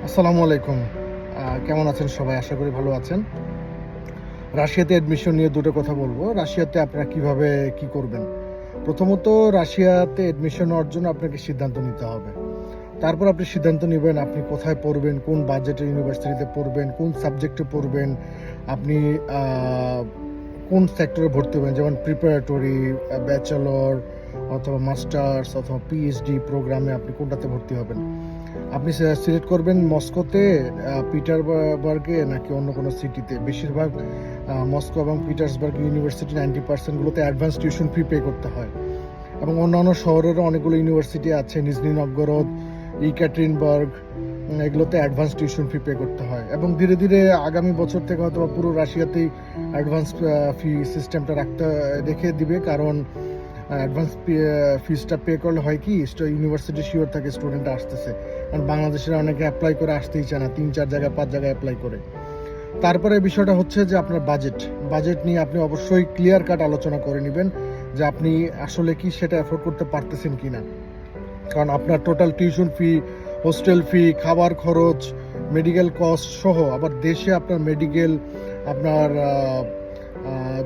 আসসালামু আলাইকুম। কেমন আছেন সবাই? আশা করি ভালো আছেন। রাশিয়াতে অ্যাডমিশন নিয়ে দুটো কথা বলবো। রাশিয়াতে আপনারা কিভাবে কি করবেন? প্রথমত রাশিয়াতে অ্যাডমিশন নেওয়ার জন্য আপনাকে সিদ্ধান্ত নিতে হবে। তারপর আপনি সিদ্ধান্ত নিবেন আপনি কোথায় পড়বেন, কোন বাজেটের ইউনিভার্সিটিতে পড়বেন, কোন সাবজেক্টে পড়বেন, আপনি কোন সেক্টরে ভর্তি হবেন, যেমন প্রিপারেটরি, ব্যাচেলর অথবা মাস্টার্স অথবা পিএইচডি প্রোগ্রামে আপনি কোনটাতে ভর্তি হবেন। আপনি সিলেক্ট করবেন মস্কোতে, পিটারবার্গে নাকি অন্য কোনো সিটিতে। বেশিরভাগ মস্কো এবং Petersburg university 90% advance tuition fee pay করতে হয়, এবং অন্যান্য শহরেরও অনেকগুলো ইউনিভার্সিটি আছে, নিজনি নভগরদ, ইকাটেরিনবার্গ, এগুলোতে অ্যাডভান্স টিউশন ফি পে করতে হয়। এবং ধীরে ধীরে আগামী বছর থেকে হয়তো পুরো রাশিয়াতেই অ্যাডভান্স ফি সিস্টেমটা রেখে দিবে, কারণ অ্যাডভান্স ফিজটা পে করলে হয় কি ইউনিভার্সিটি শিওর থাকে স্টুডেন্ট আসতেছে, কারণ বাংলাদেশের অনেকে অ্যাপ্লাই করে আসতেই চায় না, 3-4 জায়গায় 5 জায়গায় অ্যাপ্লাই করে। তারপরে বিষয়টা হচ্ছে যে আপনার বাজেট নিয়ে আপনি অবশ্যই ক্লিয়ার কাট আলোচনা করে নেবেন যে আপনি আসলে কি সেটা অ্যাফোর্ড করতে পারতেছেন কি না। কারণ আপনার টোটাল টিউশন ফি, হোস্টেল ফি, খাবার খরচ, মেডিকেল কস্ট সহ, আবার দেশে আপনার মেডিকেল, আপনার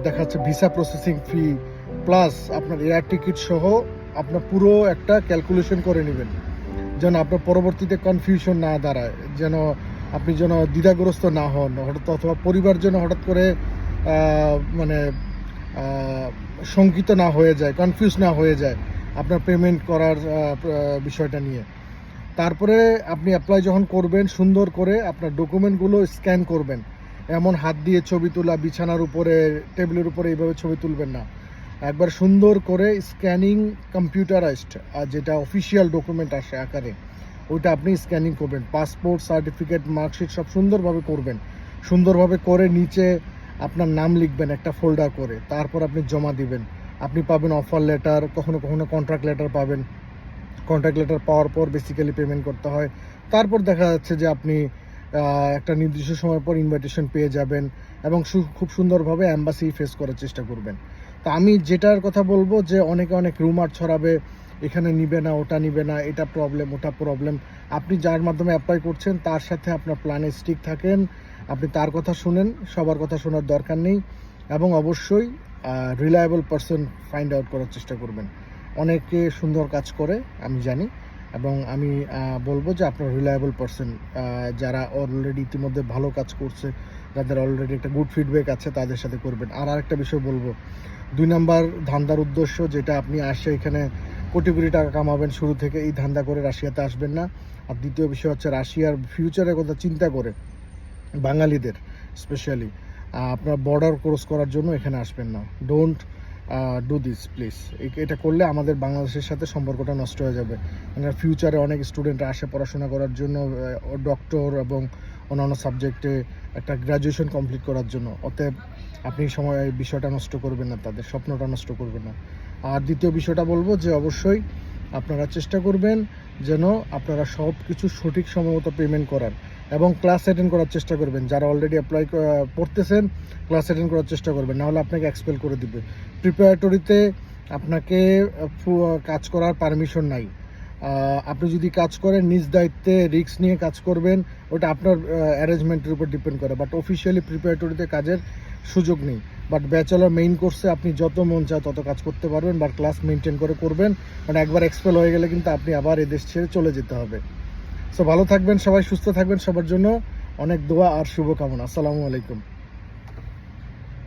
দেখা যাচ্ছে ভিসা প্রসেসিং ফি, প্লাস আপনার এয়ার টিকিট সহ আপনার পুরো একটা ক্যালকুলেশন করে নেবেন, যেন আপনার পরবর্তীতে কনফিউশন না দাঁড়ায়, আপনি যেন দ্বিধাগ্রস্ত না হন হঠাৎ, অথবা পরিবার যেন হঠাৎ করে মানে শঙ্কিত না হয়ে যায়, কনফিউজ না হয়ে যায় আপনার পেমেন্ট করার বিষয়টা নিয়ে। তারপরে আপনি অ্যাপ্লাই যখন করবেন, সুন্দর করে আপনার ডকুমেন্টগুলো স্ক্যান করবেন। এমন হাত দিয়ে ছবি তোলা, বিছানার উপরে, টেবিলের উপরে এইভাবে ছবি তুলবেন না। একবার সুন্দর করে স্ক্যানিং, কম্পিউটারাইজড, আর যেটা অফিসিয়াল ডকুমেন্ট আসে আকারে, ওইটা আপনি স্ক্যানিং করবেন। পাসপোর্ট, সার্টিফিকেট, মার্কশিট সব সুন্দরভাবে করবেন। সুন্দরভাবে করে নিচে আপনার নাম লিখবেন একটা ফোল্ডার করে, তারপর আপনি জমা দিবেন। আপনি পাবেন অফার লেটার, কখনো কখনো কন্ট্রাক্ট লেটার পাবেন। কন্ট্রাক্ট লেটার পাওয়ার পর বেসিক্যালি পেমেন্ট করতে হয়। তারপর দেখা যাচ্ছে যে আপনি একটা নির্দিষ্ট সময় পর ইনভাইটেশন পেয়ে যাবেন, এবং খুব সুন্দরভাবে অ্যাম্বাসি ফেস করার চেষ্টা করবেন। তা আমি যেটার কথা বলবো যে অনেকে অনেক রুমার ছড়াবে, এখানে নিবে না, ওটা নিবে না, এটা প্রবলেম, ওটা প্রবলেম। আপনি যার মাধ্যমে অ্যাপ্লাই করছেন তার সাথে আপনার প্ল্যানে স্টিক থাকেন, আপনি তার কথা শুনেন, সবার কথা শোনার দরকার নেই, এবং অবশ্যই রিলায়েবল পারসন ফাইন্ড আউট করার চেষ্টা করবেন। অনেকে সুন্দর কাজ করে আমি জানি, এবং আমি বলবো যে আপনার রিলায়েবল পারসন, যারা অলরেডি ইতিমধ্যে ভালো কাজ করছে, যাদের অলরেডি একটা গুড ফিডব্যাক আছে, তাদের সাথে করবেন। আর আরেকটা বিষয় বলবো, 2 নাম্বার ধান্দার উদ্দেশ্য যেটা, আপনি আসে এখানে কোটি কোটি টাকা কামাবেন শুরু থেকে, এই ধান্দা করে রাশিয়াতে আসবেন না। আর দ্বিতীয় বিষয় হচ্ছে রাশিয়ার ফিউচারের কথা চিন্তা করে বাঙালিদের স্পেশালি আপনার বর্ডার ক্রস করার জন্য এখানে আসবেন না। Don't do this please. এটা করলে আমাদের বাংলাদেশের সাথে সম্পর্কটা নষ্ট হয়ে যাবে। মানে ফিউচারে অনেক স্টুডেন্টরা আসে পড়াশোনা করার জন্য, ডক্টর এবং অন্যান্য সাবজেক্টে একটা গ্র্যাজুয়েশন কমপ্লিট করার জন্য। অতএব আপনি সময় বিষয়টা নষ্ট করবেন না, তাদের স্বপ্নটা নষ্ট করবেন না। আর দ্বিতীয় বিষয়টা বলবো যে অবশ্যই আপনারা চেষ্টা করবেন যেন আপনারা সব কিছু সঠিক সময় মতো পেমেন্ট করার, এবং ক্লাস অ্যাটেন্ড করার চেষ্টা করবেন। যারা অলরেডি অ্যাপ্লাই পড়তেছেন, ক্লাস অ্যাটেন্ড করার চেষ্টা করবেন, নাহলে আপনাকে এক্সপেল করে দিবে। প্রিপারেটরিতে আপনাকে কাজ করার পারমিশন নাই। আপনি যদি কাজ করেন নিজ দায়িত্বে রিস্ক নিয়ে কাজ করবেন, ওটা আপনার অ্যারেঞ্জমেন্টের উপর ডিপেন্ড করে, বাট অফিসিয়ালি প্রিপারেটরিতে কাজের সুযোগ নেই। বাট ব্যাচেলর মেইন কোর্সে আপনি যত মন চায় তত কাজ করতে পারবেন, বা ক্লাস মেনটেন করে করবেন, কারণ একবার এক্সপেল হয়ে গেলে কিন্তু আপনি আবার এদেশ ছেড়ে চলে যেতে হবে। সো ভালো থাকবেন সবাই, সুস্থ থাকবেন, সবার জন্য অনেক দোয়া আর শুভকামনা। আসসালামু আলাইকুম।